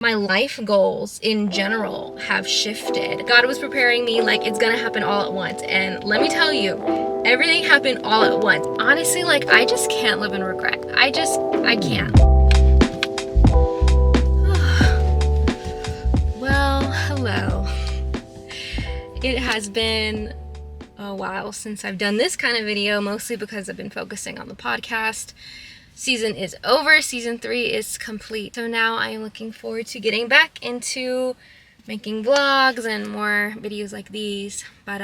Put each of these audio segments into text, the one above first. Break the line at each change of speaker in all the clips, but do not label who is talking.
My life goals in general have shifted. God was preparing me like it's gonna happen all at once. And let me tell you, everything happened all at once. Honestly, like I just can't live in regret. I can't. Well, hello. It has been a while since I've done this kind of video, mostly because I've been focusing on the podcast. Season is over, season 3 is complete. So now I am looking forward to getting back into making vlogs and more videos like these. But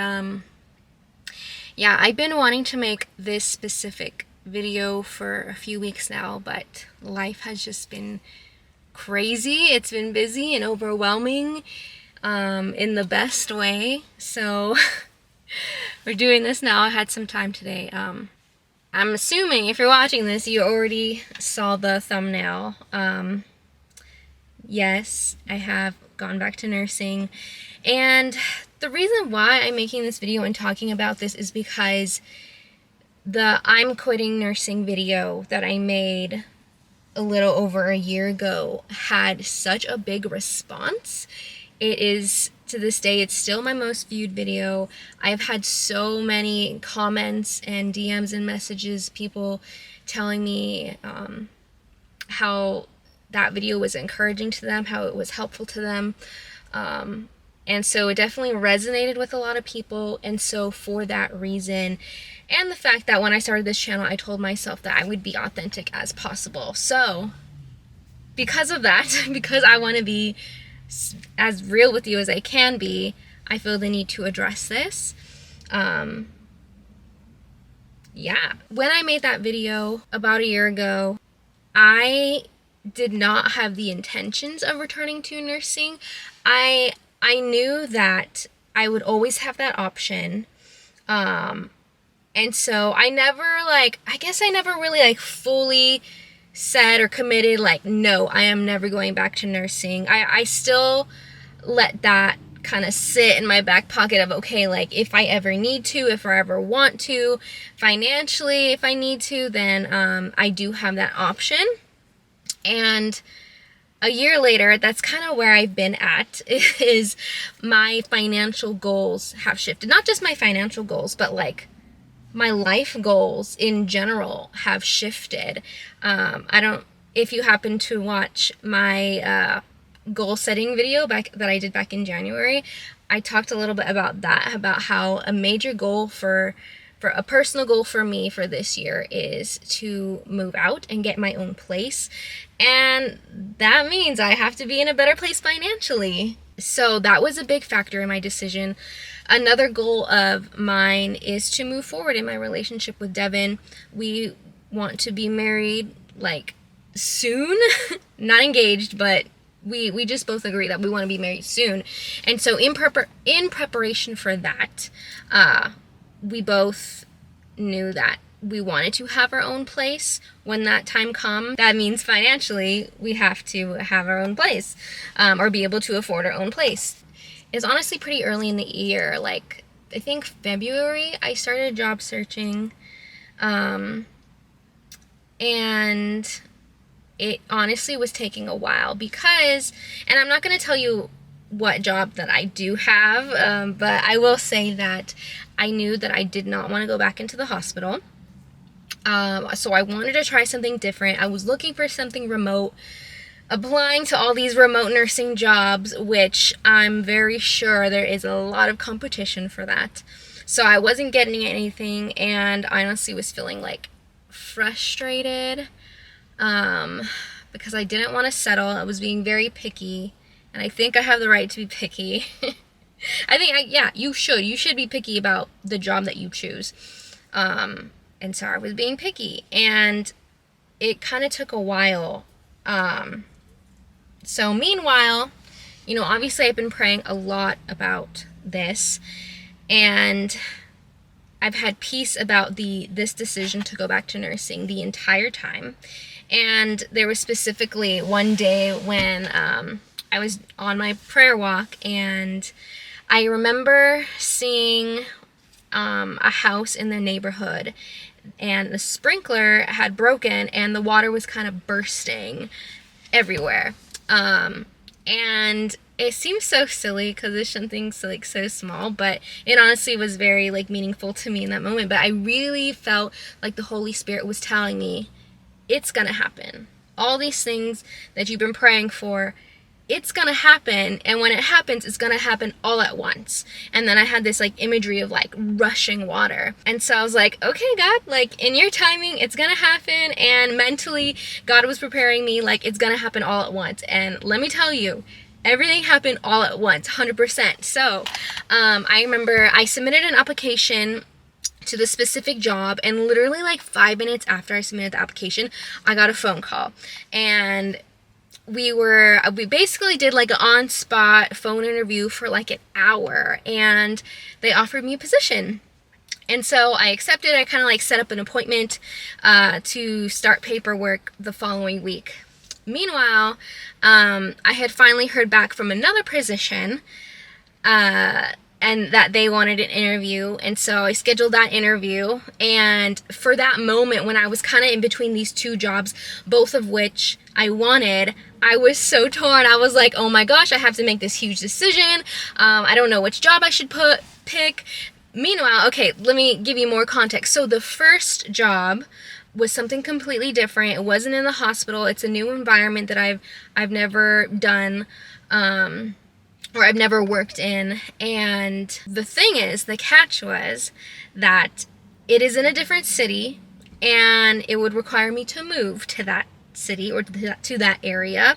yeah, I've been wanting to make this specific video for a few weeks now, but life has just been crazy. It's been busy and overwhelming in the best way. So we're doing this now. I had some time today. I'm assuming if you're watching this, you already saw the thumbnail. Yes, I have gone back to nursing. And the reason why I'm making this video and talking about this is because the I'm quitting nursing video that I made a little over a year ago had such a big response. It is, to this day, it's still my most viewed video. I've had so many comments and DMs and messages, people telling me how that video was encouraging to them, how it was helpful to them. And so it definitely resonated with a lot of people. And so for that reason, and the fact that when I started this channel, I told myself that I would be authentic as possible. So because of that, because I want to be as real with you as I can be, I feel the need to address this. Yeah, when I made that video about a year ago, I did not have the intentions of returning to nursing. I knew that I would always have that option. And so I never really fully said or committed no, I am never going back to nursing. I still let that kind of sit in my back pocket of, okay, if I ever need to, if I ever want to, financially, if I need to, then I do have that option. And a year later, that's kind of where I've been at, is my financial goals have shifted. Not just my financial goals, but my life goals in general have shifted. If you happen to watch my goal setting video that I did back in January, I talked a little bit about that, about how a major goal for a personal goal for me for this year is to move out and get my own place. And that means I have to be in a better place financially. So that was a big factor in my decision. Another goal of mine is to move forward in my relationship with Devin. We want to be married soon, not engaged, but we just both agree that we want to be married soon. And so in preparation for that, we both knew that we wanted to have our own place when that time comes. That means financially we have to have our own place, or be able to afford our own place. It's honestly pretty early in the year. I think February I started job searching, and it honestly was taking a while because, and I'm not going to tell you what job that I do have, but I will say that I knew that I did not want to go back into the hospital. So I wanted to try something different. I was looking for something remote, applying to all these remote nursing jobs, which I'm very sure there is a lot of competition for that. So I wasn't getting anything, and I honestly was feeling frustrated, because I didn't want to settle. I was being very picky, and I think I have the right to be picky. Yeah, you should be picky about the job that you choose. And so I was being picky, and it kind of took a while. So meanwhile, obviously I've been praying a lot about this, and I've had peace about this decision to go back to nursing the entire time. And there was specifically one day when I was on my prayer walk, and I remember seeing a house in the neighborhood, and the sprinkler had broken and the water was kind of bursting everywhere. And it seems so silly because it's something so, like, so small, but it honestly was very, like, meaningful to me in that moment. But I really felt like the Holy Spirit was telling me, it's gonna happen. All these things that you've been praying for, it's gonna happen, and when it happens, it's gonna happen all at once. And then I had this, like, imagery of, like, rushing water, and so I was like, okay, God, like, in your timing, it's gonna happen. And mentally, God was preparing me, like, it's gonna happen all at once. And let me tell you, everything happened all at once, 100%. So I remember I submitted an application to the specific job, and literally like 5 minutes after I submitted the application, I got a phone call. And we basically did like an on-spot phone interview for like an hour, and they offered me a position. And so I accepted. I kind of like set up an appointment to start paperwork the following week. Meanwhile, I had finally heard back from another position, and that they wanted an interview. And so I scheduled that interview. And for that moment, when I was kind of in between these two jobs, both of which I wanted, I was so torn. I was like, oh my gosh, I have to make this huge decision. I don't know which job I should pick. Meanwhile, okay, let me give you more context. So the first job was something completely different. It wasn't in the hospital. It's a new environment that I've never done, or I've never worked in. And the thing is, the catch was that it is in a different city, and it would require me to move to that city or to that area.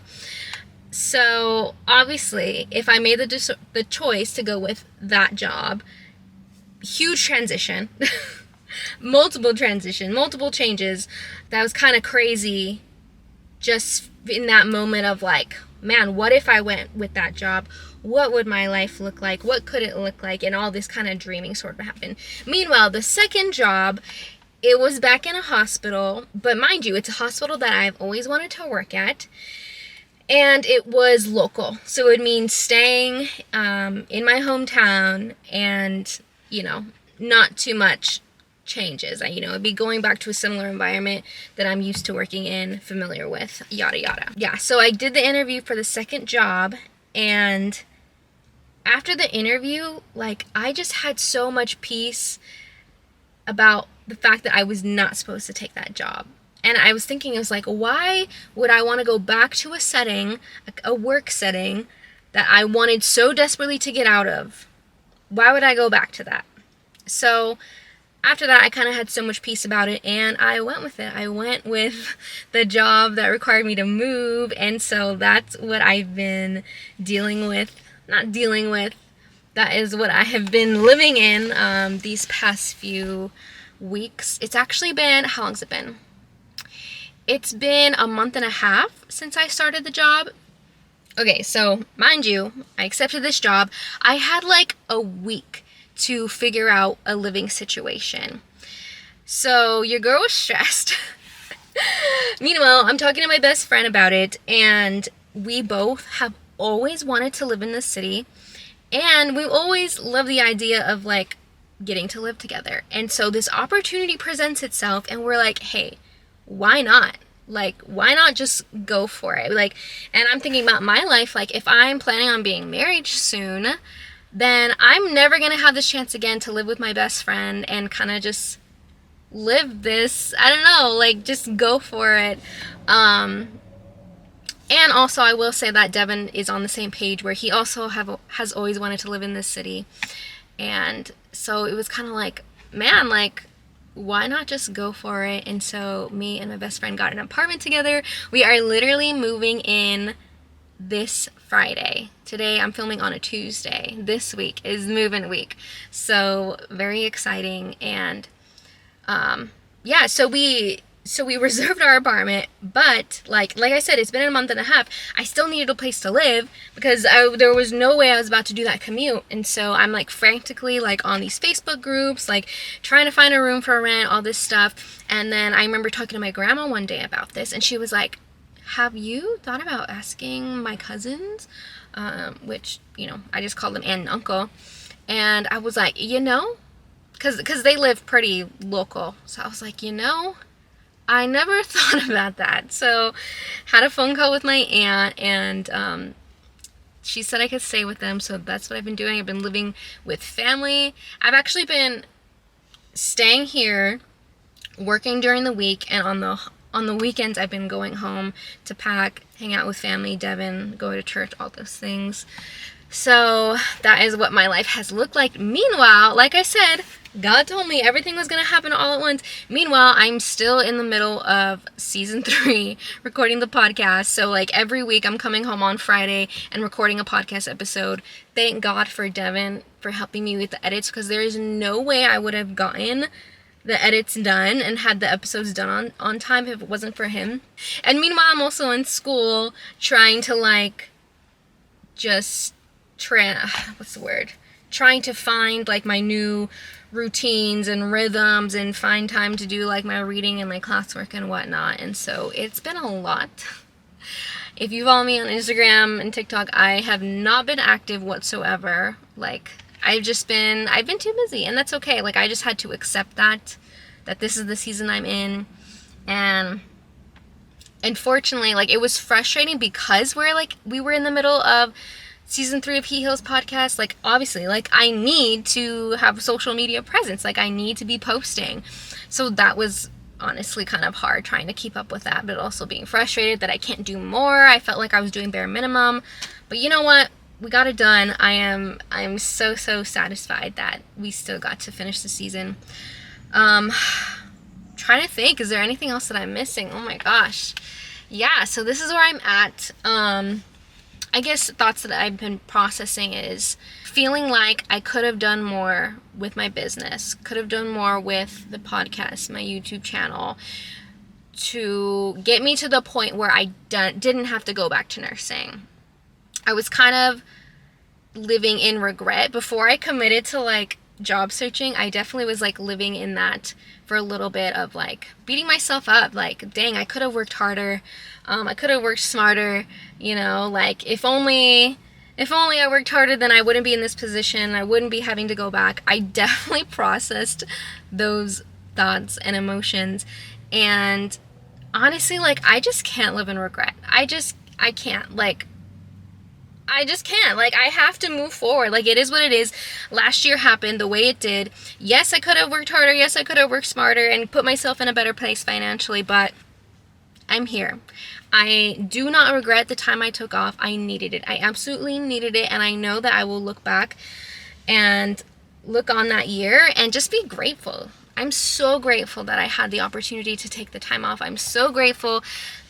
So obviously, if I made the choice to go with that job, huge transition, multiple changes. That was kind of crazy, just in that moment of like, man, what if I went with that job? What would my life look like? What could it look like? And all this kind of dreaming sort of happened. Meanwhile, the second job, it was back in a hospital, but mind you, it's a hospital that I've always wanted to work at. And it was local. So it would mean staying in my hometown, and, not too much changes. It'd be going back to a similar environment that I'm used to working in, familiar with, yada yada. Yeah, so I did the interview for the second job, and after the interview, like, I just had so much peace about the fact that I was not supposed to take that job. And I was thinking, I was like, why would I want to go back to a setting, a work setting, that I wanted so desperately to get out of? Why would I go back to that? So after that, I kind of had so much peace about it, and I went with it. I went with the job that required me to move, and so that's what I've been that is what I have been living in these past few weeks. It's actually been, how long's it been? It's been a month and a half since I started the job. Okay, so mind you, I accepted this job. I had like a week to figure out a living situation. So your girl was stressed. Meanwhile, I'm talking to my best friend about it, and we both have always wanted to live in this city, and we always love the idea of like getting to live together. And so this opportunity presents itself, and we're like, hey, why not? Like, why not just go for it? Like, and I'm thinking about my life, like, if I'm planning on being married soon, then I'm never going to have this chance again to live with my best friend and kind of just live this, I don't know, like, just go for it. And also, I will say that Devin is on the same page, where he also has always wanted to live in this city. And so it was kind of like, man, like, why not just go for it? And so me and my best friend got an apartment together. We are literally moving in this Friday. Today I'm filming on a Tuesday. This week is move-in week. So very exciting. And yeah, so we reserved our apartment, but like I said, it's been a month and a half. I still needed a place to live because there was no way I was about to do that commute. And so I'm like frantically like on these Facebook groups, like trying to find a room for rent, all this stuff. And then I remember talking to my grandma one day about this, and she was like, have you thought about asking my cousins? Which, I just call them aunt and uncle. And I was like, because they live pretty local. So I was like, I never thought about that. So had a phone call with my aunt, and she said I could stay with them, so that's what I've been doing. I've been living with family. I've actually been staying here, working during the week, and on the weekends I've been going home to pack, hang out with family, Devin, go to church, all those things. So that is what my life has looked like. Meanwhile, like I said, God told me everything was going to happen all at once. Meanwhile, I'm still in the middle of season 3, recording the podcast. So like every week I'm coming home on Friday and recording a podcast episode. Thank God for Devin for helping me with the edits, because there is no way I would have gotten the edits done and had the episodes done on time if it wasn't for him. And meanwhile, I'm also in school trying to like just trying to find like my new routines and rhythms and find time to do like my reading and my classwork and whatnot. And so it's been a lot. If you follow me on Instagram and TikTok, I have not been active whatsoever. Like I've been too busy, and that's okay. Like I just had to accept that this is the season I'm in. And unfortunately, like it was frustrating because we were in the middle of season 3 of He Heals podcast. Like obviously, like I need to have social media presence. Like I need to be posting. So that was honestly kind of hard trying to keep up with that, but also being frustrated that I can't do more. I felt like I was doing bare minimum. But you know what? We got it done. I am so satisfied that we still got to finish the season. Trying to think, is there anything else that I'm missing? Oh my gosh. Yeah, so this is where I'm at. I guess thoughts that I've been processing is feeling like I could have done more with my business, could have done more with the podcast, my YouTube channel, to get me to the point where I didn't have to go back to nursing. I was kind of living in regret before I committed to like job searching. I definitely was like living in that for a little bit of like beating myself up, like dang, I could have worked harder, I could have worked smarter, you know, like if only I worked harder, then I wouldn't be in this position, I wouldn't be having to go back. I definitely processed those thoughts and emotions, and honestly, like I just can't live in regret. I can't, like I just can't. Like, I have to move forward. Like, it is what it is. Last year happened the way it did. Yes, I could have worked harder. Yes, I could have worked smarter and put myself in a better place financially, but I'm here. I do not regret the time I took off. I needed it. I absolutely needed it, and I know that I will look back and look on that year and just be grateful. I'm so grateful that I had the opportunity to take the time off. I'm so grateful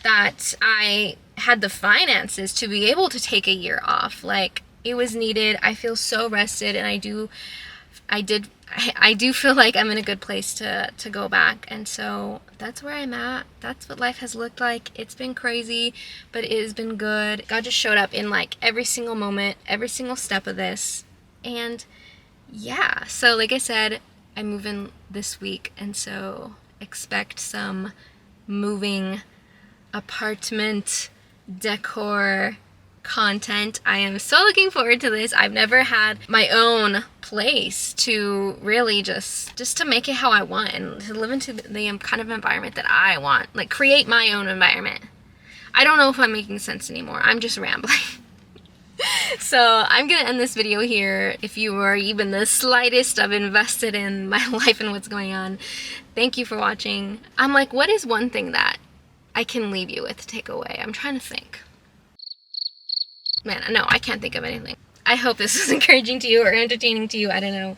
that I had the finances to be able to take a year off. Like, it was needed. I feel so rested, and I do feel like I'm in a good place to go back. And so that's where I'm at. That's what life has looked like. It's been crazy, but it has been good. God just showed up in like every single moment, every single step of this. And yeah, so like I said, I move in this week, and so expect some moving apartment decor content. I am so looking forward to this. I've never had my own place to really just to make it how I want and to live into the kind of environment that I want. Like, create my own environment. I don't know if I'm making sense anymore. I'm just rambling. So I'm gonna end this video here. If you were even the slightest of invested in my life and what's going on, thank you for watching. I'm like, what is one thing that I can leave you with to take away? I'm trying to think. Man, no, I can't think of anything. I hope this was encouraging to you or entertaining to you. I don't know.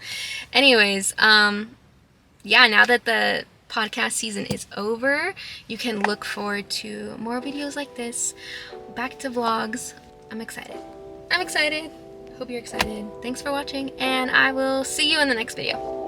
Anyways, yeah, now that the podcast season is over, you can look forward to more videos like this, back to vlogs. I'm excited. Hope you're excited. Thanks for watching, and I will see you in the next video.